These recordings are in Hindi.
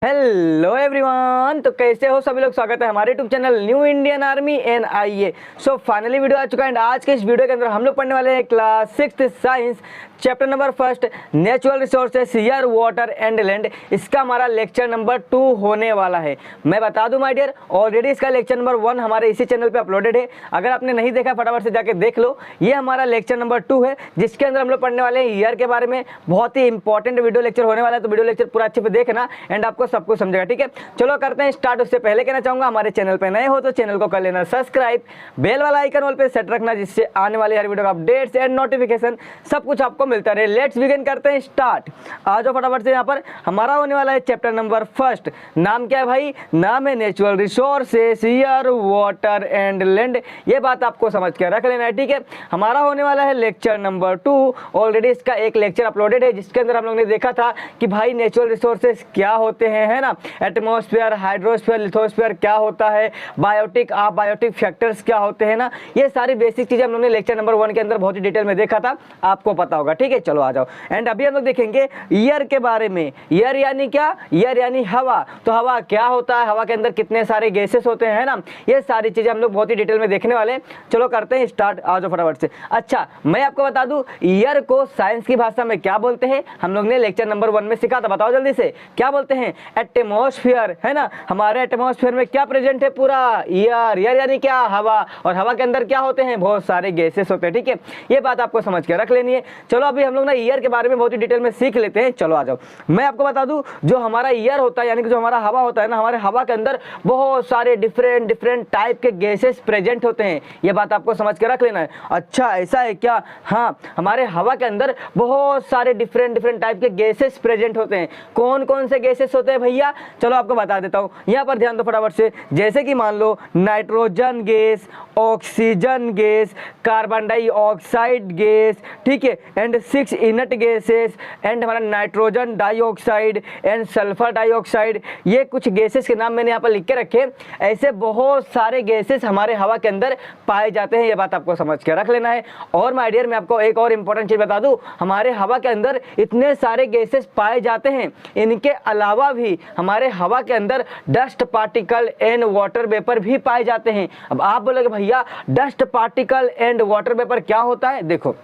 हेलो एवरीवन, तो कैसे हो सभी लोग। स्वागत है हमारे YouTube channel new Indian army NIA. So finally video आ चुका है एंड आज के इस वीडियो के अंदर हम लोग पढ़ने वाले हैं class 6 science chapter number 1 natural resources air water and land. इसका हमारा लेक्चर नंबर 2 होने वाला है। मैं बता दूं माय डियर, ऑलरेडी इसका लेक्चर नंबर 1 हमारे इसी चैनल पे अपलोडेड है। अगर आपने नहीं देखा फटाफट से जाके देख लो। ये हमारा लेक्चर नंबर 2 है जिसके अंदर हम लोग पढ़ने वाले हैं ईयर के बारे में। बहुत ही इंपॉर्टेंट वीडियो लेक्चर होने वाला है, तो वीडियो लेक्चर पूरा अच्छे से देखना एंड आपको सब कुछ समझेगा। ठीक है, चलो करते हैं स्टार्ट। उससे पहले कहना चाहूंगा हमारे चैनल पे नए हो तो चैनल को कर लेना सब्सक्राइब, बेल वाला आइकन ऑल पे सेट रखना जिससे आने वाले हर वीडियो का अपडेट्स एंड नोटिफिकेशन सब कुछ आपको मिलता रहे। लेट्स बिगिन करते हैं स्टार्ट। आ जाओ फटाफट से। यहाँ पर हमारा होने वाला है चैप्टर नंबर 1। नाम क्या है भाई? नाम है natural resources air water and land. ये बात आपको समझ के रख लेना है। ठीक है, हमारा होने वाला है लेक्चर नंबर 2। ऑलरेडी इसका एक लेक्चर अपलोडेड है जिसके अंदर हम लोग ने देखा था कि भाई नेचुरल रिसोर्सेस क्या होते हैं, है ना। एटमॉस्फेयर, हाइड्रोस्फीयर, लिथोस्फीयर क्या होता है, बायोटिक अबायोटिक फैक्टर्स क्या होते हैं ना। ये सारी बेसिक चीजें हम लोग ने लेक्चर नंबर 1 के अंदर बहुत ही डिटेल में देखा था, आपको पता होगा। ठीक है, चलो आ जाओ। एंड अभी हम लोग देखेंगे ईयर के बारे में। ईयर यानी क्या? ईयर यानी हवा। तो हवा क्या होता है, हवा के अंदर कितने सारे गैसेस होते हैं ना, ये सारी चीजें हम लोग बहुत ही डिटेल में देखने वाले हैं। चलो करते हैं स्टार्ट, आ जाओ फटाफट से। अच्छा, मैं आपको बता दूं ईयर को साइंस की भाषा में क्या बोलते हैं, हम लोग ने लेक्चर नंबर 1 में सीखा था। बताओ जल्दी से, क्या बोलते हैं? एटमॉस्फेयर, है ना। हमारे एटमॉस्फेयर में क्या प्रेजेंट है? पूरा ईयर। ईयर यानी क्या? हवा। और हवा के अंदर क्या होते हैं? बहुत सारे गैसेस होते हैं। ठीक है, ये बात आपको समझ के रख लेनी है। चलो अभी हम लोग ना ईयर के बारे में बहुत ही डिटेल में सीख लेते हैं। चलो आ जाओ। मैं आपको बता दूं जो हमारा ईयर होता है यानी कि जो हमारा हवा होता है ना, हमारे हवा के अंदर बहुत सारे डिफरेंट टाइप के गैसेस प्रेजेंट होते हैं। ये बात आपको समझ के रख लेना है। अच्छा ऐसा है क्या? हाँ, हमारे हवा के अंदर बहुत सारे डिफरेंट टाइप के गैसेस प्रेजेंट होते हैं। कौन कौन से गैसेस होते हैं भैया? चलो आपको बता देता हूँ। यहाँ पर ध्यान दो फटाफट से। जैसे कि मान लो nitrogen gas, oxygen gas, carbon dioxide gas, ठीक है, एंड 6 इनर्ट गैसेस एंड हमारा nitrogen dioxide and sulphur dioxide. ये कुछ गैसेस के नाम मैंने यहाँ पर लिख के रखे। ऐसे बहुत सारे गैसेस हमारे हवा के अंदर पाए जाते हैं। ये बात आपको समझ के रख लेना है। और माय डियर, मैं आपको एक और इंपॉर्टेंट चीज बता दूं, हमारे हवा के अंदर इतने सारे गैसेस पाए जाते हैं, इनके अलावा भी हमारे हवा के अंदर dust particle and water vapour भी पाए जाते हैं। अब आप बोलोगे भैया dust particle and water vapour क्या होता है? देखो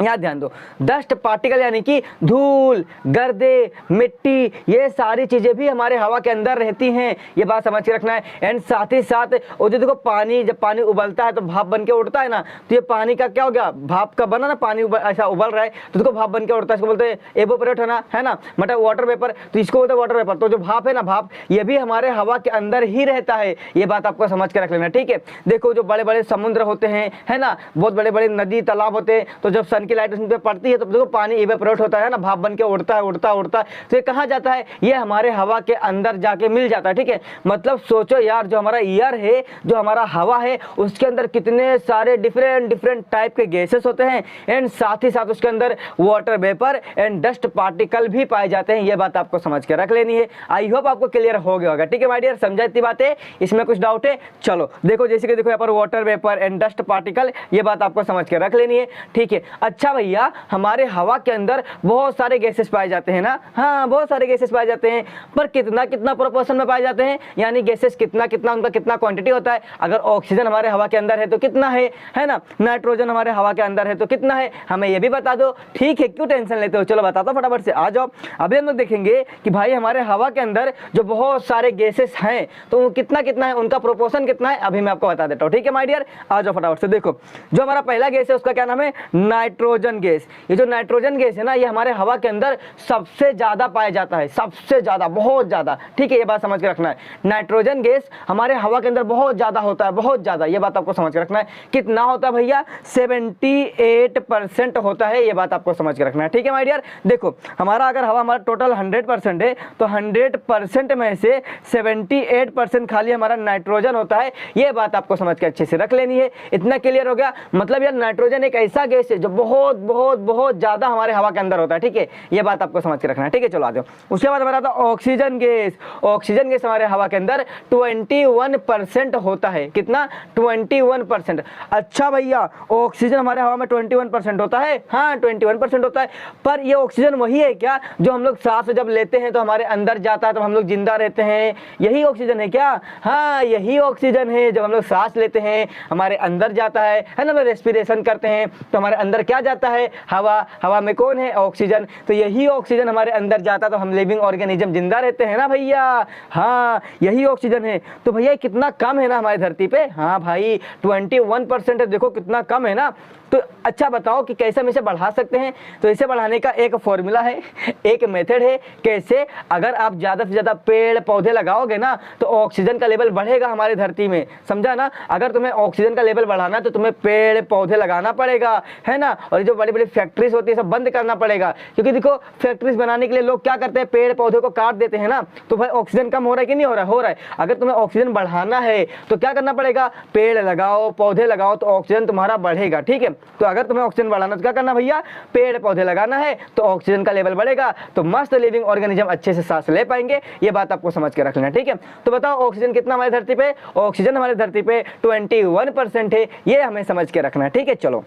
यहाँ ध्यान दो। डस्ट पार्टिकल यानी कि धूल, गर्दे, मिट्टी, ये सारी चीजें भी हमारे हवा के अंदर रहती हैं। ये बात समझ के रखना है। एंड साथ ही साथ वो जो देखो पानी, जब पानी उबलता है तो भाप बन के उड़ता है ना, तो ये पानी का क्या हो गया? भाप का बना ना, पानी ऐसा उबल रहा है तो देखो भाप बन के उड़ता है। इसको बोलते हैं एवोपरेट होना, है ना, मतलब वाटर वेपर। तो इसको बोलते हैं वाटर वेपर। तो जो भाप है ना, भाप, ये भी हमारे हवा के अंदर ही रहता है। ये बात आपको समझ के रख लेना। ठीक है, देखो जो बड़े बड़े समुद्र होते हैं, है ना, बहुत बड़े बड़े नदी तालाब होते हैं, तो जब सन की लाइट उस पे पड़ती है तो देखो पानी इवेपोरेट होता है ना, भाप बन के उड़ता है। तो ये कहाँ जाता है? ये हमारे हवा के अंदर जाके मिल जाता है। ठीक है, मतलब सोचो यार, जो हमारा ईयर है, जो हमारा हवा है, उसके अंदर कितने सारे डिफरेंट टाइप के गैसेस होते हैं एंड साथ ही साथ उसके अंदर water vapour and dust particle भी पाए जाते हैं। ये बात आपको समझ के रख लेनी है। आई होप आपको क्लियर हो गया होगा। ठीक है माय डियर, समझा इतनी बातें? इसमें कुछ डाउट है? चलो देखो, जैसे कि देखो यहाँ पर water vapour and dust particle, ये बात आपको समझ के रख लेनी है। ठीक है, अच्छा भैया, हमारे हवा के अंदर बहुत सारे गैसेस पाए जाते हैं ना। हाँ, बहुत सारे गैसेस पाए जाते हैं, पर कितना प्रोपोर्शन में पाए जाते हैं, यानी गैसेस कितना उनका कितना क्वांटिटी होता है। अगर ऑक्सीजन हमारे हवा के अंदर है तो कितना है ना, नाइट्रोजन हमारे हवा के अंदर है तो कितना है, हमें ये भी बता दो। ठीक है, क्यों टेंशन लेते हो? चलो बताता हूं फटाफट से, आ जाओ। अभी हम लोग देखेंगे कि भाई हमारे हवा के अंदर जो बहुत सारे गैसेस हैं तो वो कितना है, उनका प्रोपोर्शन कितना है, अभी मैं आपको बता देता हूँ। ठीक है माय डियर, आ जाओ फटाफट से। देखो, जो हमारा पहला गैस है उसका क्या नाम है? Nitrogen gas. ये जो नाइट्रोजन गैस है ना, ये हमारे हवा के अंदर सबसे ज्यादा पाया जाता है, सबसे ज्यादा, बहुत ज्यादा। ठीक है, ये बात समझ के रखना है। नाइट्रोजन गैस हमारे हवा के अंदर बहुत ज्यादा होता है, बहुत ज्यादा। ये बात आपको समझ के रखना है। कितना होता है भैया? 78% होता है। ये बात आपको समझ के रखना है। ठीक है माय डियर, देखो हमारा अगर हवा हमारा टोटल 100% है तो 100% में से 78% खाली हमारा नाइट्रोजन होता है। ये बात आपको समझ के अच्छे से रख लेनी है। इतना क्लियर हो गया? मतलब यार नाइट्रोजन एक ऐसा गैस है जो बहुत बहुत बहुत ज़्यादा हमारे हवा के अंदर होता है, ठीक है, ये बात आपको समझ के रखना है, ठीक है। चलो आ जाओ, उसके बाद हमारा आता ऑक्सीजन गैस। ऑक्सीजन गैस हमारे हवा के अंदर 21% होता है। कितना? 21%। अच्छा भैया, ऑक्सीजन हमारे हवा में 21% होता है? हाँ 21% होता है। पर ये ऑक्सीजन वही है क्या जो हम लोग सांस जब लेते हैं तो हमारे अंदर जाता है, तो हम लोग जिंदा रहते हैं? यही ऑक्सीजन है क्या? हाँ यही ऑक्सीजन है। जब हम लोग सांस लेते हैं हमारे अंदर जाता है ना, हम रेस्पिरेशन करते हैं तो हमारे अंदर क्या जाता है? हवा। हवा में कौन है? ऑक्सीजन। तो यही ऑक्सीजन हमारे अंदर जाता है तो हम लिविंग ऑर्गेनिज्म जिंदा रहते हैं ना भैया। हाँ यही ऑक्सीजन है। तो भैया कितना कम है ना हमारी धरती पे। हाँ भाई 21% है, देखो कितना कम है ना। तो अच्छा बताओ कि कैसे हम इसे बढ़ा सकते हैं? तो इसे बढ़ाने का एक फॉर्मूला है, एक मेथड है। कैसे? अगर आप ज़्यादा से ज़्यादा पेड़ पौधे लगाओगे ना तो ऑक्सीजन का लेवल बढ़ेगा हमारी धरती में, समझा ना। अगर तुम्हें ऑक्सीजन का लेवल बढ़ाना है तो तुम्हें पेड़ पौधे लगाना पड़ेगा, है ना। और जो बड़ी बड़ी फैक्ट्रीज होती है सब बंद करना पड़ेगा, क्योंकि देखो फैक्ट्रीज बनाने के लिए लोग क्या करते हैं? पेड़ पौधे को काट देते हैं ना। तो भाई ऑक्सीजन कम हो रहा है कि नहीं हो रहा है? हो रहा है। अगर तुम्हें ऑक्सीजन बढ़ाना है तो क्या करना पड़ेगा? पेड़ लगाओ, पौधे लगाओ, तो ऑक्सीजन तुम्हारा बढ़ेगा, ठीक है। तो अगर तुम्हें ऑक्सीजन बढ़ाना तो क्या करना भैया? पेड़ पौधे लगाना है तो ऑक्सीजन का लेवल बढ़ेगा, तो मस्त लिविंग ऑर्गेनिज्म अच्छे से सांस ले पाएंगे। ये बात आपको समझ के रख लेना, ठीक है। तो बताओ ऑक्सीजन कितना हमारी धरती पे? ऑक्सीजन हमारी धरती पे 21% है, ये हमें समझ के रखना है, ठीक है। चलो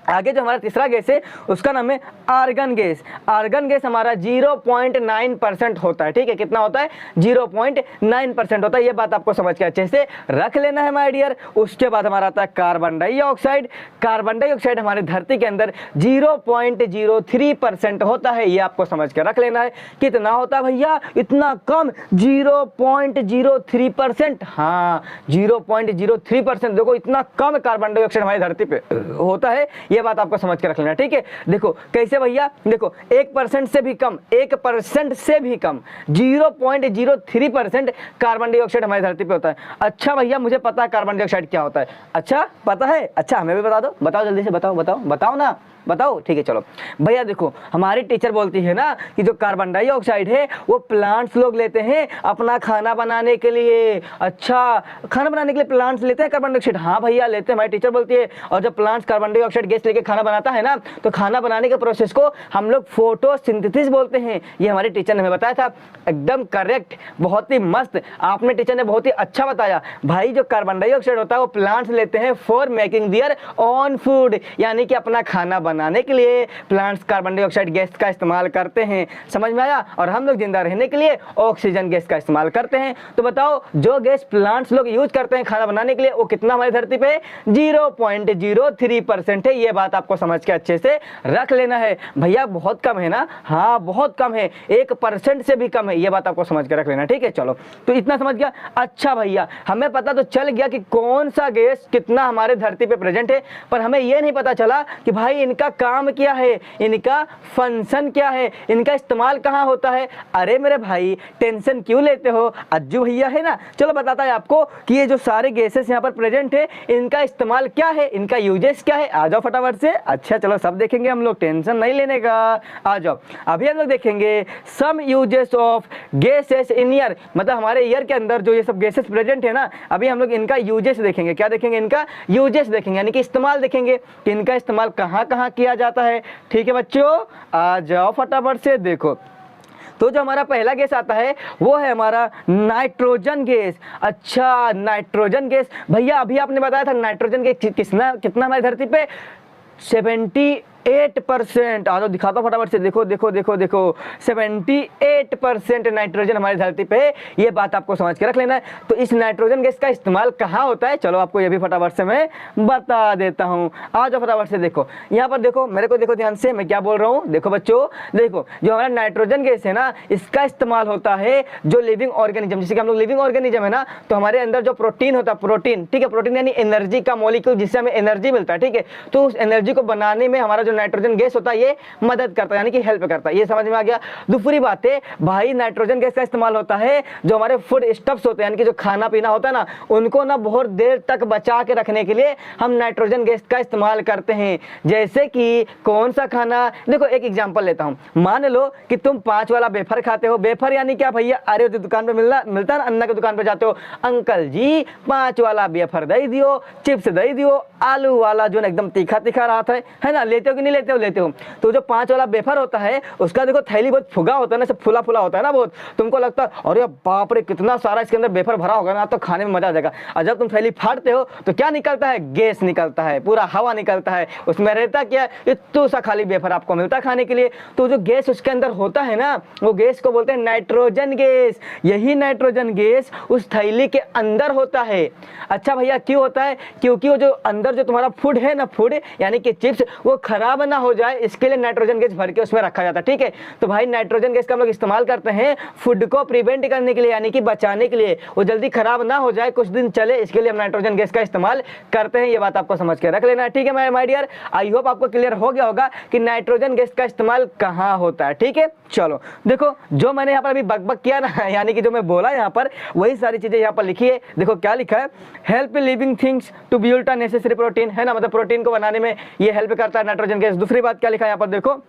आगे जो हमारा तीसरा गैस है उसका नाम है आर्गन गैस। आर्गन गैस हमारा 0.9% होता है, ठीक है। कितना होता है? 0.9% होता है। ये बात आपको समझ के अच्छे से रख लेना है माय डियर। उसके बाद हमारा आता है कार्बन डाइऑक्साइड। कार्बन डाइऑक्साइड हमारे धरती के अंदर 0.03% होता है। ये आपको समझ के रख लेना है। कितना होता है भैया? इतना कम, 0.03%। हाँ 0.03%। देखो इतना कम कार्बन डाइऑक्साइड हमारी धरती पे होता है। ये बात आपको समझ के रख लेना, ठीक है। देखो कैसे भैया? देखो 1% से भी कम, 1% से भी कम, 0.03% कार्बन डाइऑक्साइड हमारी धरती पे होता है। अच्छा भैया मुझे पता है कार्बन डाइऑक्साइड क्या होता है। अच्छा पता है? अच्छा हमें भी बता दो, बताओ जल्दी से, बताओ बताओ बताओ ना, बताओ, ठीक है। चलो भैया देखो हमारी टीचर बोलती है ना कि जो कार्बन डाइऑक्साइड है वो प्लांट्स लोग लेते हैं अपना खाना बनाने के लिए। अच्छा खाना बनाने के लिए प्लांट्स लेते हैं कार्बन डाइऑक्साइड? हाँ भैया लेते हैं, हमारी टीचर बोलती है। और जब प्लांट्स कार्बन डाइऑक्साइड गैस लेके खाना बनाता है ना तो खाना बनाने के प्रोसेस को हम लोग फोटोसिंथेसिस बोलते हैं। ये हमारी टीचर ने हमें बताया था, एकदम करेक्ट, बहुत ही मस्त। आपने टीचर ने बहुत ही अच्छा बताया भाई। जो कार्बन डाइऑक्साइड होता है वो प्लांट्स लेते हैं for making their own food, यानी कि अपना खाना बनाने के लिए प्लांट्स कार्बन डाइऑक्साइड गैस का इस्तेमाल करते हैं। समझ में आया? और हम लोग जिंदा रहने के लिए ऑक्सीजन गैस का इस्तेमाल करते हैं। तो बताओ जो गैस प्लांट्स लोग यूज करते हैं खाना बनाने के लिए वो कितना हमारी धरती पे? 0.03% है। ये बात आपको समझ के अच्छे से रख लेना है भैया। बहुत कम है ना? हाँ बहुत कम है, 1% से भी कम है। ये बात आपको समझ के रख लेना, ठीक है। चलो तो इतना समझ गया। अच्छा भैया हमें पता तो चल गया कि कौन सा गैस कितना हमारे धरती पे प्रेजेंट है, पर हमें यह नहीं पता चला कि भाई इनका काम क्या है, इनका फंक्शन क्या है, इनका इस्तेमाल कहाँ होता है। अरे मेरे भाई टेंशन क्यों लेते हो? अज्जू भैया है ना, चलो बताता है आपको कि ये जो सारे गैसेस यहाँ पर प्रेजेंट है इनका इस्तेमाल क्या है, इनका यूजेस क्या है। आ जाओ फटाफट से। अच्छा चलो सब देखेंगे हम लोग, टेंशन नहीं लेने का। आ जाओ अभी हम लोग देखेंगे some uses of gases in air, मतलब हमारे ईयर के अंदर जो ये सब गैसेस प्रेजेंट है ना, अभी हम लोग इनका यूजेस देखेंगे। क्या देखेंगे? इनका यूजेस देखेंगे, यानी कि इस्तेमाल देखेंगे कि इनका इस्तेमाल कहाँ कहाँ किया जाता है। ठीक है बच्चों आ जाओ फटाफट से। देखो तो जो हमारा पहला गैस आता है वो है हमारा नाइट्रोजन गैस। अच्छा नाइट्रोजन गैस भैया अभी आपने बताया था नाइट्रोजन गैस कितना हमारी धरती पे? 78%। आ जाओ दिखाता हूँ फटाफट से। देखो देखो देखो देखो 78% नाइट्रोजन हमारी धरती पे है। ये बात आपको समझ के रख लेना है। तो इस नाइट्रोजन गैस का इस्तेमाल कहाँ होता है चलो आपको ये भी फटाफट से मैं बता देता हूँ। आ जाओ फटाफट से। देखो यहाँ पर देखो, मेरे को देखो ध्यान से, मैं क्या बोल रहा हूँ। देखो बच्चों देखो जो हमारा नाइट्रोजन गैस है ना इसका इस्तेमाल होता है जो लिविंग ऑर्गेनिज्म, जैसे कि हम लोग लिविंग ऑर्गेनिज्म है ना, तो हमारे अंदर जो प्रोटीन होता है, प्रोटीन ठीक है, प्रोटीन यानी एनर्जी का मॉलिक्यूल जिससे हमें एनर्जी मिलता है, ठीक है। तो उस एनर्जी को बनाने में हमारा जो नाइट्रोजन गैस होता है ये मदद करता है, यानी कि हेल्प करता है। ये समझ में आ गया। दूसरी बात है भाई नाइट्रोजन गैस का इस्तेमाल होता है जो हमारे फूड स्टफ्स होते हैं, यानी कि जो खाना पीना होता है ना उनको ना बहुत देर तक बचा के रखने के लिए हम नाइट्रोजन गैस का इस्तेमाल करते हैं। जैसे कि कौन सा खाना, देखो एक एग्जांपल लेता हूं। मान लो कि तुम 5 वाला वेफर खाते हो। वेफर यानी क्या भैया? अरे तो दुकान पे मिलता है ना, अन्ना की दुकान पे जाते हो, अंकल जी 5 वाला वेफर दे दियो, चिप्स दे दियो, आलू वाला जो एकदम तीखा तीखा रहता है ना, लेते हो कि नहीं लेते हो। तो जो 5 वाला वेफर होता है उसका देखो थैली बहुत फुगा होता है ना, सब फुला फुला होता है ना बहुत, तुमको लगता है अरे बाप रे कितना सारा इसके अंदर वेफर भरा होगा ना, तो खाने में मजा आ जाएगा। और जब तुम थैली फाड़ते हो तो क्या निकलता है, गैस निकलता है, पूरा हवा निकलता है, उसमें रहता क्या, इतना सा खाली वेफर आपको मिलता है खाने के लिए। तो जो गैस उसके अंदर होता है ना, वो गैस को बोलते हैं नाइट्रोजन गैस। यही नाइट्रोजन गैस उस थैली के अंदर होता है। अच्छा भैया क्यों होता है, क्योंकि वो जो अंदर जो तुम्हारा फूड है ना, फूड यानी कि चिप्स, वो खराब ना हो जाए इसके लिए नाइट्रोजन गैस भर के उसमें रखा जाता है। ठीक है, तो भाई नाइट्रोजन गैस का हम लोग इस्तेमाल करते हैं फूड को प्रिवेंट करने के लिए, यानी कि बचाने के लिए, वो जल्दी खराब ना हो जाए, कुछ दिन चले, इसके लिए हम नाइट्रोजन गैस का इस्तेमाल करते हैं। ये बात आपको समझ के रख लेना है। ठीक है माय डियर, आई होप आपको क्लियर हो गया होगा कि नाइट्रोजन गैस का इस्तेमाल कहाँ होता है। ठीक है, चलो देखो जो मैंने यहाँ पर अभी बकबक किया ना, यानी कि जो मैं बोला यहाँ पर, वही सारी चीजें यहाँ पर लिखी है। देखो क्या लिखा है, help living things to build a necessary protein, है ना, मतलब प्रोटीन को बनाने में ये हेल्प करता है नाइट्रोजन गैस। दूसरी बात क्या लिखा है यहाँ पर, देखो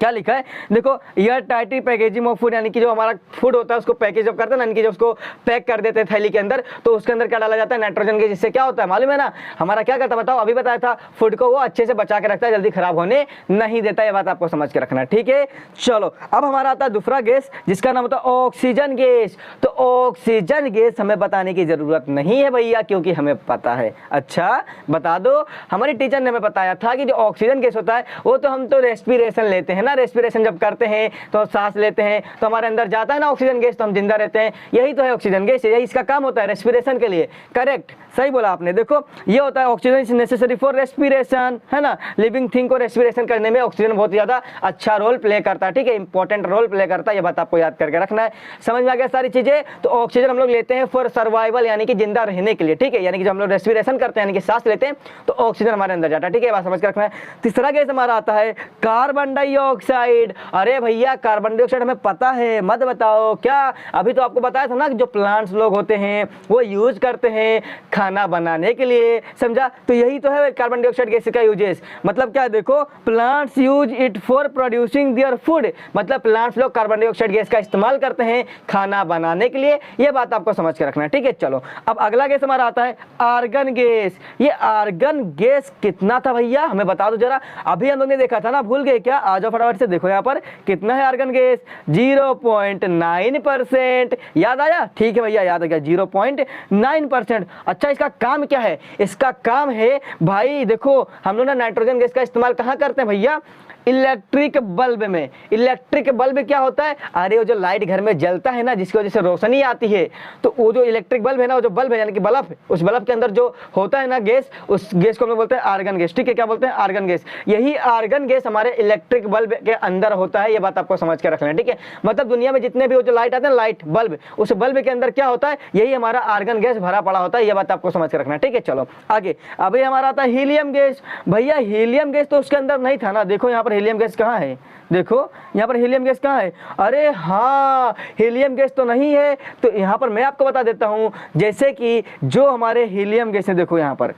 क्या लिखा है, देखो air tight packaging of food, यानी कि जो हमारा फूड होता है उसको पैकेज जब करते हैं ना, यानी कि जब उसको पैक कर देते हैं थैली के अंदर, तो उसके अंदर क्या डाला जाता है, नाइट्रोजन गैस। जिससे क्या होता है मालूम है ना, हमारा क्या करता है बताओ, अभी बताया था, फूड को वो अच्छे से बचा के रखता है, जल्दी खराब होने नहीं देता। ये बात आपको समझ के रखना है। ठीक है, चलो अब हमारा आता है दूसरा गैस जिसका नाम होता है ऑक्सीजन गैस। तो ऑक्सीजन गैस हमें बताने की जरूरत नहीं है भैया, क्योंकि हमें पता है। अच्छा बता दो, हमारी टीचर ने हमें बताया था कि जो ऑक्सीजन गैस होता है वो तो हम तो रेस्पिरेशन लेते हैं ना, रेस्पिरेशन जब करते हैं तो सांस लेते हैं तो हमारे अंदर जाता है ना ऑक्सीजन गैस, तो हम जिंदा रहते हैं। यही तो है ऑक्सीजन गैस, यही इसका काम होता है रेस्पिरेशन के लिए। करेक्ट, सही बोला आपने। देखो ये होता है oxygen is necessary for respiration, है ना, लिविंग थिंग को रेस्पिरेशन करने में ऑक्सीजन बहुत ज्यादा अच्छा रोल प्ले करता है। ठीक है, इंपॉर्टेंट रोल प्ले करता है, ये बात आपको याद करके रखना है। समझ में आ गया सारी चीजें। तो ऑक्सीजन हम लोग लेते हैं फॉर सर्वाइवल, यानी कि जिंदा रहने के लिए। ठीक है, यानी कि जब हम लोग रेस्पिरेशन करते हैं यानी कि सांस लेते हैं तो ऑक्सीजन हमारे अंदर जाता है। ठीक है, बात समझ के रखना है। तीसरा गैस हमारा आता है कार्बन डाइऑक्साइड। अरे भैया कार्बन डाइऑक्साइड हमें पता है, मत बताओ क्या, अभी तो आपको बताया था ना कि जो प्लांट्स लोग होते हैं वो यूज करते हैं खाना बनाने के लिए, समझा। तो यही तो है कार्बन डाइऑक्साइड गैस का यूजेस। मतलब क्या, देखो plants use it for producing their food, मतलब प्लांट्स लोग कार्बन डाइऑक्साइड गैस का इस्तेमाल करते हैं खाना बनाने के लिए। ये बात आपको समझ के रखना है। ठीक है, चलो अब अगला गैस हमारा आता है आर्गन गैस। ये आर्गन गैस कितना था भैया, हमें बता दो जरा। अभी हम लोग ने देखा था ना, भूल गए क्या, आ जाओ फटाफट से देखो यहाँ पर कितना है आर्गन गैस, 0.9%। याद आया, ठीक है भैया याद आ गया, 0.9%। अच्छा इसका काम क्या है, इसका काम है भाई देखो हम लोग ना नाइट्रोजन गैस का इस्तेमाल कहाँ करते हैं भैया, इलेक्ट्रिक बल्ब में। इलेक्ट्रिक बल्ब क्या होता है, अरे वो जो लाइट घर में जलता है ना, जिसकी वजह से रोशनी आती है, तो वो जो इलेक्ट्रिक बल्ब है ना, वो जो बल्ब है यानी कि बल्ब, उस बल्ब के अंदर जो होता है ना गैस, उस गैस को हम लोग बोलते हैं आर्गन गैस। ठीक है, क्या बोलते हैं, आर्गन गैस। यही आर्गन गैस हमारे इलेक्ट्रिक बल्ब के अंदर होता है, ये बात आपको समझ के रखना है। ठीक है, मतलब दुनिया में जितने भी वो जो लाइट आते हैं लाइट बल्ब, उस बल्ब के अंदर क्या होता है, यही हमारा आर्गन गैस भरा पड़ा होता है, ये बात आपको समझ के रखना है। ठीक है, चलो आगे। अभी हमारा आता है हीलियम गैस। भैया हीलियम गैस तो उसके अंदर नहीं था ना, देखो यहाँ पर हीलियम गैस कहाँ है, देखो यहाँ पर हीलियम गैस कहाँ है, अरे हाँ हीलियम गैस तो नहीं है। तो यहाँ पर मैं आपको बता देता हूँ, जैसे कि जो हमारे हीलियम गैस है, देखो यहाँ पर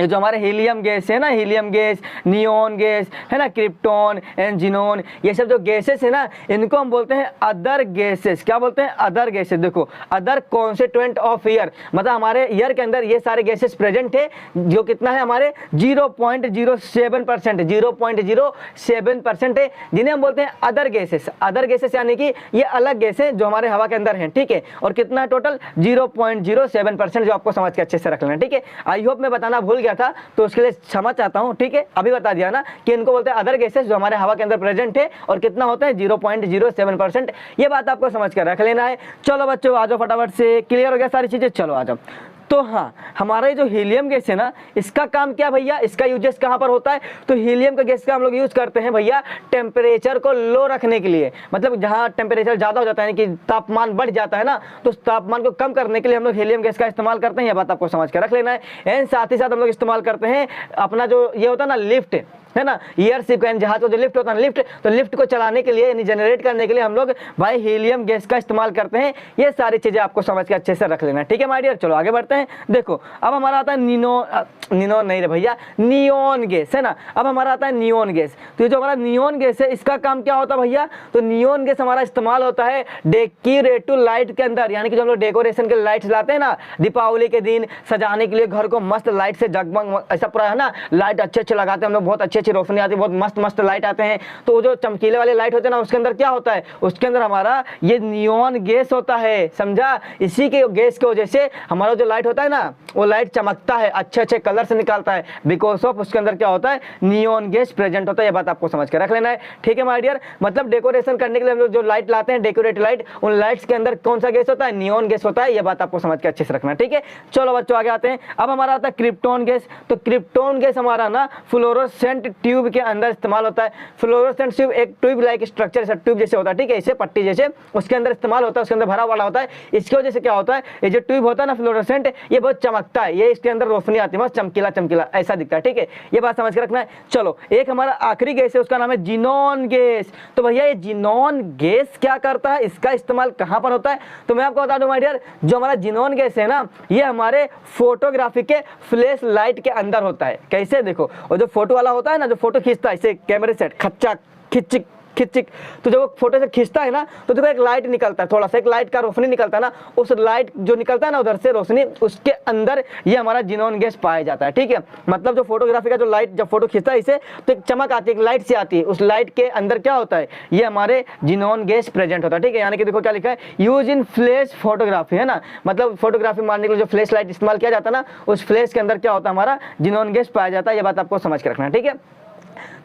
ये जो हमारे हीलियम गैस है ना, हीलियम गैस, नियोन गैस है ना, क्रिप्टॉन एंड जिनोन, ये सब जो गैसेस है ना, इनको हम बोलते हैं अदर गैसेस। क्या बोलते हैं, अदर गैसेस। देखो अदर कॉन्स्टिट्यूएंट ऑफ एयर, मतलब हमारे एयर के अंदर ये सारे गैसेस प्रेजेंट है, जो कितना है हमारे 0.07%, 0.07% है, जिन्हें हम बोलते हैं अदर गैसेस। अदर गैसेस यानी कि ये अलग गैस है जो हमारे हवा के अंदर हैं। ठीक है, और कितना है टोटल, 0.07%, जो आपको समझ के अच्छे से रख लेना। ठीक है, आई होप मैं बताना भूल गया था तो उसके लिए क्षमा चाहता हूं। ठीक है, अभी बता दिया ना कि इनको बोलते हैं अदर गैसेस, जो हमारे हवा के अंदर प्रेजेंट है और कितना होता है 0.07%। ये बात आपको समझ कर रख लेना है। चलो बच्चों आ जाओ फटाफट से, क्लियर हो गया सारी चीजें, चलो आ जाओ। तो हाँ, हमारा ये जो हीलियम गैस है ना, इसका काम क्या भैया, इसका यूजेस कहाँ पर होता है, तो हीलियम का गैस का हम लोग यूज करते हैं भैया टेम्परेचर को लो रखने के लिए। मतलब जहाँ टेम्परेचर ज्यादा हो जाता है, यानी कि तापमान बढ़ जाता है ना, तो उस तापमान को कम करने के लिए हम लोग हीलियम गैस का इस्तेमाल करते हैं। ये बात आपको समझ के रख लेना है। एंड साथ ही साथ हम लोग इस्तेमाल करते हैं अपना जो ये होता है ना लिफ्ट, है ना, एयरशिप का जहाज का जो लिफ्ट होता है लिफ्ट, तो लिफ्ट को चलाने के लिए यानी जनरेट करने के लिए हम लोग भाई हीलियम गैस का इस्तेमाल करते हैं। ये सारी चीजें आपको समझ के अच्छे से रख लेना है। ठीक है माय डियर, चलो आगे बढ़ते हैं। हैं, देखो अब हमारा आता है निनॉन नहीं रे भैया, नियोन गैस है ना। अब हमारा आता है नियोन गैस। तो ये जो हमारा नियोन गैस है इसका काम क्या होता है भैया, तो नियोन गैस हमारा इस्तेमाल होता है डेकोरेटिव लाइट के अंदर, यानी कि जो हम लोग डेकोरेशन के लाइट्स लाते हैं ना दीपावली के दिन सजाने के लिए घर को मस्त लाइट से जगमग ऐसा पूरा है ना, लाइट अच्छे लगाते हैं हम लोग, बहुत अच्छी रोशनी आती है, बहुत मस्त मस्त लाइट आते हैं। तो वो जो चमकीले वाले लाइट होते हैं ना उसके अंदर क्या होता है, उसके अंदर हमारा ये नियोन गैस होता है, समझा। इसी के गैस की वजह से हमारा जो लाइट होता है ना वो लाइट चमकता है, अच्छे कलर से निकालता है, बिकॉज ऑफ उसके अंदर क्या होता है, नियोन गैस प्रेजेंट होता है। ये बात आपको समझ के रख लेना है, ठीक है माय डियर। मतलब डेकोरेशन करने के लिए हम लोग जो लाइट लाते हैं डेकोरेटिव लाइट, उन लाइट्स के अंदर कौन सा गैस होता है, नियोन गैस होता है। ये बात आपको समझ के अच्छे से रखना है, ठीक है। चलो बच्चों आगे आते हैं। अब हमारा आता है क्रिप्टॉन गैस। तो क्रिप्टॉन गैस हमारा ना फ्लोरोसेंट ट्यूब के अंदर इस्तेमाल होता है। फ्लोरोसेंट ट्यूब एक ट्यूब लाइक स्ट्रक्चर ऐसा ट्यूब जैसे होता है, ठीक है, इसे पट्टी जैसे उसके अंदर इस्तेमाल होता है, उसके अंदर भरा वाला होता है। इसकी वजह से क्या होता है, ये जो ट्यूब होता है ना फ्लोरोसेंट, ये बहुत चमकता है, ये इसके अंदर रोशनी आती है, बस चमकीला ऐसा दिखता है, ठीक है। ये बात समझ के रखना है। चलो एक हमारा आखिरी गैस है, उसका नाम है जिनॉन गैस। तो भैया ये जिनॉन गैस क्या करता है, इसका इस्तेमाल कहां पर होता है, तो मैं आपको बता दूं माय डियर, जो हमारा जिनॉन गैस है ना ये हमारे फोटोग्राफी के फ्लैश लाइट के अंदर होता है। कैसे, देखो और जो फोटो वाला होता है ना, जो फोटो खींचता है इसे कैमरे से खच्चा खिच तो जब वो फोटो से खींचता है ना तो देखो एक लाइट निकलता है, थोड़ा सा एक लाइट का रोशनी निकलता है ना, उस लाइट जो निकलता है ना उधर से रोशनी, उसके अंदर ये हमारा जिनॉन गैस पाया जाता है, ठीक है। मतलब जो फोटोग्राफी का जो लाइट जब फोटो खींचता है इसे तो एक चमक आती है, एक लाइट से आती है, उस लाइट के अंदर क्या होता है, ये हमारे जिनॉन गैस प्रेजेंट होता है, ठीक है। यानी कि देखो क्या लिखा है, यूज इन फ्लैश फोटोग्राफी, है ना, मतलब फोटोग्राफी मारने के लिए जो फ्लैश लाइट इस्तेमाल किया जाता है ना, उस फ्लैश के अंदर क्या होता है, हमारा जिनॉन गैस पाया जाता है। ये बात आपको समझ के रखना है, ठीक है।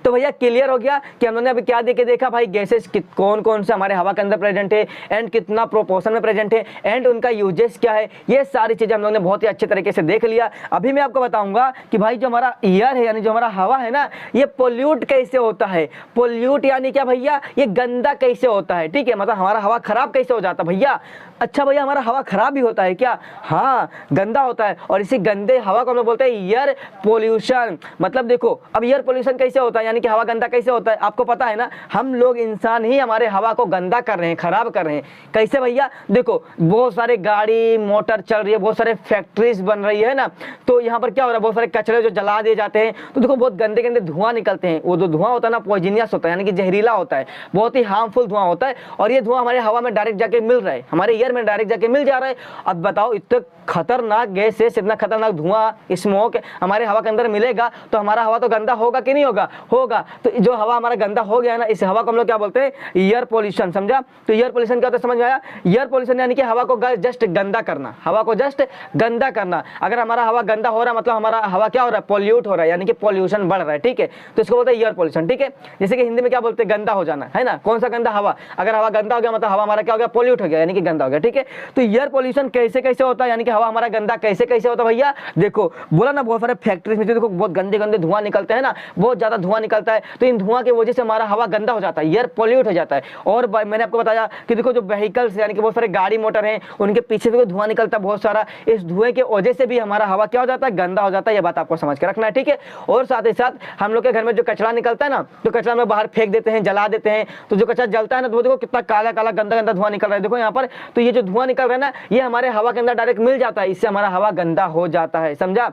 तो भैया क्लियर हो गया कि हम लोगों ने अभी क्या देखे देखा भाई, गैसेस कौन कौन से हमारे हवा के अंदर प्रेजेंट है एंड कितना प्रोपोर्शन में प्रेजेंट है एंड उनका यूजेस क्या है, ये सारी चीजें हम लोगों ने बहुत ही अच्छे तरीके से देख लिया। अभी मैं आपको बताऊंगा कि भाई जो हमारा एयर है यानी जो हमारा हवा है ना, ये पोल्यूट कैसे होता है। पोल्यूट यानी क्या भैया, ये गंदा कैसे होता है, ठीक है, मतलब हमारा हवा खराब कैसे हो जाता है भैया। अच्छा भैया हमारा हवा खराब भी होता है क्या, हाँ गंदा होता है, और इसी गंदे हवा को हम लोग बोलते हैं एयर पोल्यूशन। मतलब देखो अब एयर पोल्यूशन कैसे होता है, यानी कि हवा गंदा कैसे होता है, आपको पता है ना, हम लोग इंसान ही हमारे हवा को गंदा कर रहे हैं, खराब कर रहे हैं। कैसे भैया, देखो बहुत सारे गाड़ी मोटर चल रही है, बहुत सारे फैक्ट्रीज बन रही है ना, तो यहाँ पर क्या हो रहा है, बहुत सारे कचरे जो जला दिए जाते हैं, तो देखो बहुत गंदे गंदे धुआं निकलते हैं। वो जो धुआं होता है ना पॉइजनियस होता है, यानी कि जहरीला होता है, बहुत ही हार्मफुल धुआं होता है, और ये धुआं हमारे हवा में डायरेक्ट जाके मिल रहा है, हमारे एयर में डायरेक्ट जाके मिल जा रहा है। अब बताओ इतने खतरनाक गैसेस, इतना खतरनाक धुआं स्मोक हमारे हवा के अंदर मिलेगा तो हमारा हवा तो गंदा होगा कि नहीं होगा, होगा। तो जो हवा हमारा गंदा हो गया ना, इस हवा को हम लोग क्या बोलते हैं, एयर पोल्यूशन, समझा। तो एयर पोल्यूशन क्या होता है समझ में आया, एयर पोल्यूशन यानी कि हवा को जस्ट गंदा करना, हवा को जस्ट गंदा करना। अगर हमारा हवा गंदा हो रहा है मतलब हमारा हवा क्या हो रहा है, पोल्यूट हो रहा है, यानी कि पोल्यूशन बढ़ रहा है, ठीक है। तो इसको बोलते हैं एयर पोल्यूशन, ठीक है। जैसे कि हिंदी में क्या बोलते हैं, गंदा हो जाना, है ना, कौन सा गंदा, हवा। अगर हवा गंदा हो गया मतलब हवा हमारा क्या हो गया, पोल्यूट हो गया, यानी कि गंदा हो गया, ठीक है। तो एयर पोल्यूशन कैसे कैसे होता है, यानी कि हवा हमारा गंदा कैसे कैसे होता है भैया, देखो बोला ना बहुत सारे फैक्ट्रीज में देखो बहुत गंदे गंदे धुआं निकलते हैं ना, बहुत ज्यादा धुआं निकलता है, तो इन धुआं की वजह से हमारा हवा गंदा हो जाता है, एयर पोल्यूट हो जाता है। और मैंने आपको बताया कि देखो जो व्हीकल्स यानी कि बहुत सारे गाड़ी मोटर हैं उनके पीछे से धुआं निकलता है बहुत सारा, इस धुएं की वजह से भी हमारा हवा क्या हो जाता है, गंदा हो जाता है। ये बात आपको समझ के रखना है, ठीक है। और साथ ही साथ हम लोग के घर में जो कचरा निकलता है ना, तो कचरा में बाहर फेंक देते हैं, जला देते हैं, तो जो कचरा जलता है ना तो देखो कितना काला काला गंदा गंदा धुआं निकल रहा है, देखो यहाँ पर। तो ये जो धुआं निकल रहा है ना, ये हमारे हवा के अंदर डायरेक्ट मिल जाता है, इससे हमारा हवा गंदा हो जाता है, समझा।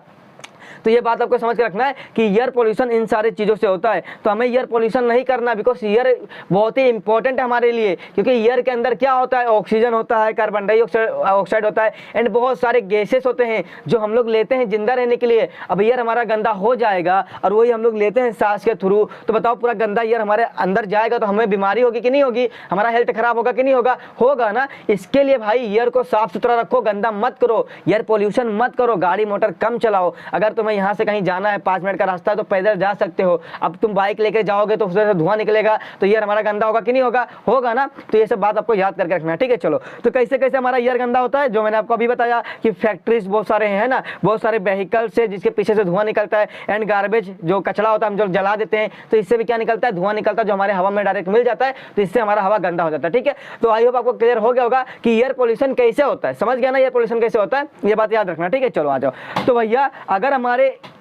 तो ये बात आपको समझ के रखना है कि एयर पोल्यूशन इन सारी चीज़ों से होता है। तो हमें एयर पोल्यूशन नहीं करना, बिकॉज एयर बहुत ही इंपॉर्टेंट है हमारे लिए, क्योंकि एयर के अंदर क्या होता है, ऑक्सीजन होता है, कार्बन डाइऑक्साइड होता है एंड बहुत सारे गैसेस होते हैं जो हम लोग लेते हैं जिंदा रहने के लिए। अब एयर हमारा गंदा हो जाएगा और वही हम लोग लेते हैं सांस के थ्रू, तो बताओ पूरा गंदा एयर हमारे अंदर जाएगा तो हमें बीमारी होगी कि नहीं होगी, हमारा हेल्थ खराब होगा कि नहीं होगा, होगा ना। इसके लिए भाई एयर को साफ सुथरा रखो, गंदा मत करो, एयर पोल्यूशन मत करो, गाड़ी मोटर कम चलाओ। अगर तुम्हें यहाँ से कहीं जाना है 5 मिनट का रास्ता है तो पैदल जा सकते हो, अब तुम बाइक लेके जाओगे तो उससे धुआं निकलेगा, तो एयर हमारा गंदा होगा कि नहीं होगा, होगा ना। तो ये सब बात आपको याद करके रखना है, ठीक है। चलो तो कैसे कैसे हमारा एयर गंदा होता है, जो मैंने आपको अभी बताया कि फैक्ट्रीज बहुत सारे हैं ना, बहुत सारे व्हीकल से जिसके पीछे से धुआं निकलता है एंड गार्बेज जो कचरा होता है हम जो जला देते हैं तो इससे भी क्या निकलता है, धुआं निकलता है जो हमारे हवा में डायरेक्ट मिल जाता है, तो इससे हमारा हवा गंदा हो जाता है, ठीक है। तो आई होप आपको क्लियर हो गया होगा कि एयर पोल्यूशन कैसे होता है, समझ गया ना एयर पोल्यूशन कैसे होता है, ये बात याद रखना, ठीक है। चलो आ जाओ। तो भैया अगर हमारे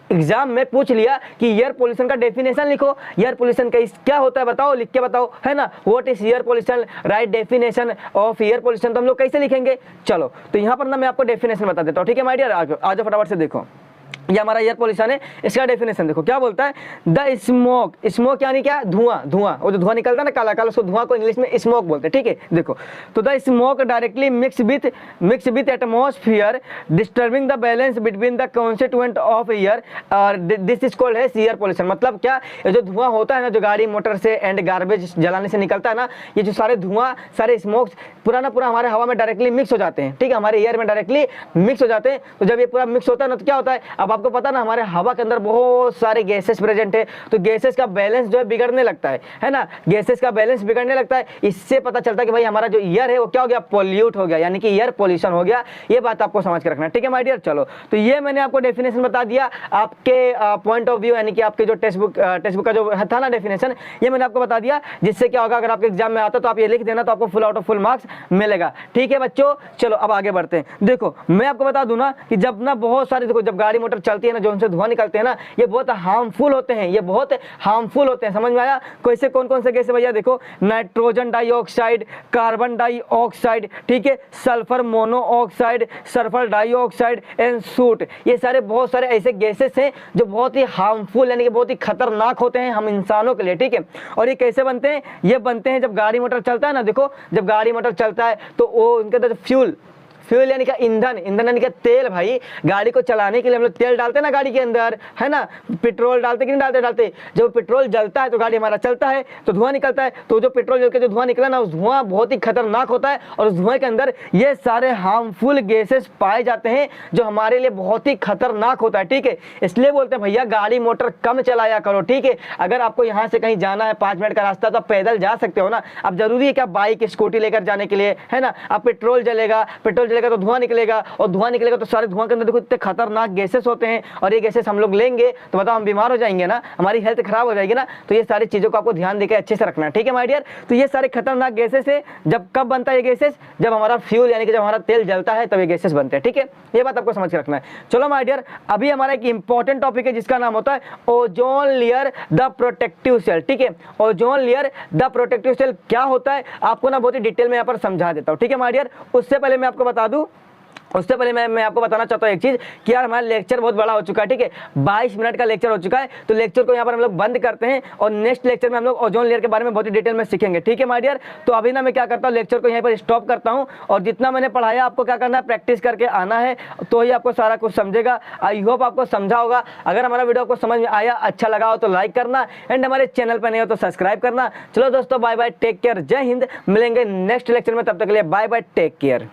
एग्जाम में पूछ लिया कि एयर पोल्यूशन का डेफिनेशन लिखो, एयर पोल्यूशन का क्या होता है बताओ, लिख के बताओ, है ना, what is air pollution, right definition of air pollution. तो हम लोग कैसे लिखेंगे, चलो तो यहाँ पर ना मैं आपको डेफिनेशन बता देता हूँ, ठीक है माय डियर। आ जाओ फटाफट से देखो, ये हमारा एयर पोल्यूशन है, इसका डेफिनेशन देखो क्या बोलता है। द स्मोक, स्मोक यानी क्या, धुआं, धुआं, वो जो धुआं निकलता है ना काला काला, उसको धुआं को इंग्लिश में स्मोक बोलते हैं, ठीक है। देखो तो the smoke directly mix with atmosphere disturbing the balance between the constituent of air, और दिस इज कॉल्ड है एयर पोल्यूशन। मतलब क्या, ये जो धुआं होता है ना, जो गाड़ी मोटर से एंड गार्बेज जलाने से निकलता है ना, ये जो सारे धुआं, सारे स्मोक्स पूरा ना पूरा हमारे हवा में डायरेक्टली मिक्स हो जाते हैं, ठीक है, हमारे एयर में डायरेक्टली मिक्स हो जाते हैं। तो जब ये पूरा मिक्स होता है ना, तो क्या होता है, अब आपको पता ना, हमारे हवा के अंदर बहुत सारे गैसेस प्रेजेंट है, तो गैसेस का बैलेंस जो है बिगड़ने लगता है ना, गैसेस का बैलेंस बिगड़ने लगता है। इससे पता चलता है कि भाई हमारा जो एयर है वो क्या हो गया, पॉल्यूट हो गया, यानी कि एयर पोल्यूशन हो गया। ये बात आपको समझ के रखना है, ठीक है माय डियर। चलो तो ये मैंने आपको डेफिनेशन बता दिया, आपके पॉइंट ऑफ व्यू, यानी कि आपके जो टेक्स्ट बुक का जो था ना डेफिनेशन, ये मैंने आपको बता दिया। जिससे क्या होगा, अगर आपके एग्जाम में आता तो आप ये लिख देना, तो आपको full out of full marks मिलेगा, ठीक है बच्चों। चलो अब आगे बढ़ते हैं। देखो मैं आपको बता दूं ना कि जब ना बहुत सारी, देखो जब गाड़ी मोटर चलती है ना, जो उनसे धुआं निकलते हैं ना, ये बहुत हार्मफुल होते हैं, ये बहुत हार्मफुल होते हैं। समझ में आया, कैसे, कौन कौन से गैस है भैया, देखो नाइट्रोजन डाइऑक्साइड, कार्बन डाइऑक्साइड, ठीक है, sulphur monoxide, sulphur dioxide and suit, ये सारे बहुत सारे ऐसे गैसेस हैं जो बहुत ही हार्मफुल, यानी कि बहुत ही खतरनाक होते हैं हम इंसानों के लिए, ठीक है। और ये कैसे बनते हैं, ये बनते हैं जब गाड़ी मोटर चलता है ना, देखो जब गाड़ी मोटर चलता है तो वो उनके अंदर फ्यूल यानी कि ईंधन, यानी कि तेल, भाई गाड़ी को चलाने के लिए हम लोग तेल डालते हैं ना गाड़ी के अंदर, है ना, पेट्रोल डालते कि नहीं डालते। जब पेट्रोल जलता है तो गाड़ी हमारा चलता है, तो धुआं निकलता है, तो जो पेट्रोल जल के जो धुआं निकला ना, उस धुआं बहुत ही खतरनाक होता है, और उस धुएं के अंदर ये सारे हार्मफुल गैसेस पाए जाते हैं जो हमारे लिए बहुत ही खतरनाक होता है, ठीक है। इसलिए बोलते हैं भैया गाड़ी मोटर कम चलाया करो, ठीक है। अगर आपको यहाँ से कहीं जाना है 5 मिनट का रास्ता, तो आप पैदल जा सकते हो ना। अब जरूरी है क्या बाइक स्कूटी लेकर जाने के लिए, है ना। अब पेट्रोल जलेगा तो धुआं निकलेगा, और धुआं निकलेगा तो सारे धुआं के अंदर देखो इतने खतरनाक गैसेस होते हैं, और ये गैसेस हम लोग लेंगे तो बताओ हम बीमार हो जाएंगे ना, हमारी हेल्थ खराब हो जाएगी ना। तो ये सारी चीजों को आपको ध्यान देकर अच्छे से रखना है, ठीक है माय डियर। तो ये सारे खतरनाक गैसेस है, जब कब बनता है ये गैसेस, जब हमारा फ्यूल यानी कि जब हमारा तेल जलता है तब ये गैसेस बनते हैं, ठीक है। ये बात आपको समझ के रखना है। चलो माय डियर, अभी हमारा एक इंपॉर्टेंट टॉपिक है जिसका नाम होता है ozone layer the protective shell, ठीक है। Ozone layer the protective shell क्या होता है, आपको ना बहुत ही डिटेल में यहाँ पर समझा देता हूँ, ठीक है माय डियर। उससे पहले मैं आपको बता दूं, उससे पहले मैं आपको बताना चाहता हूँ एक चीज कि यार हमारा लेक्चर बहुत बड़ा हो चुका है, ठीक है, 22 मिनट का लेक्चर हो चुका है। तो लेक्चर को यहाँ पर हम लोग बंद करते हैं, और नेक्स्ट लेक्चर में हम लोग ओजोन लेयर के बारे में बहुत ही डिटेल में सीखेंगे, ठीक है माय डियर। तो अभी ना मैं क्या करता हूँ, लेक्चर को यहीं पर स्टॉप करता हूँ, और जितना मैंने पढ़ाया आपको क्या करना है, प्रैक्टिस करके आना है, तो ही आपको सारा कुछ समझेगा। आई होप आपको समझा होगा। अगर हमारा वीडियो आपको समझ में आया, अच्छा लगा हो तो लाइक करना, एंड हमारे चैनल पर नहीं हो तो सब्सक्राइब करना। चलो दोस्तों, बाय बाय, टेक केयर, जय हिंद। मिलेंगे नेक्स्ट लेक्चर में, तब तक के लिए बाय बाय, टेक केयर।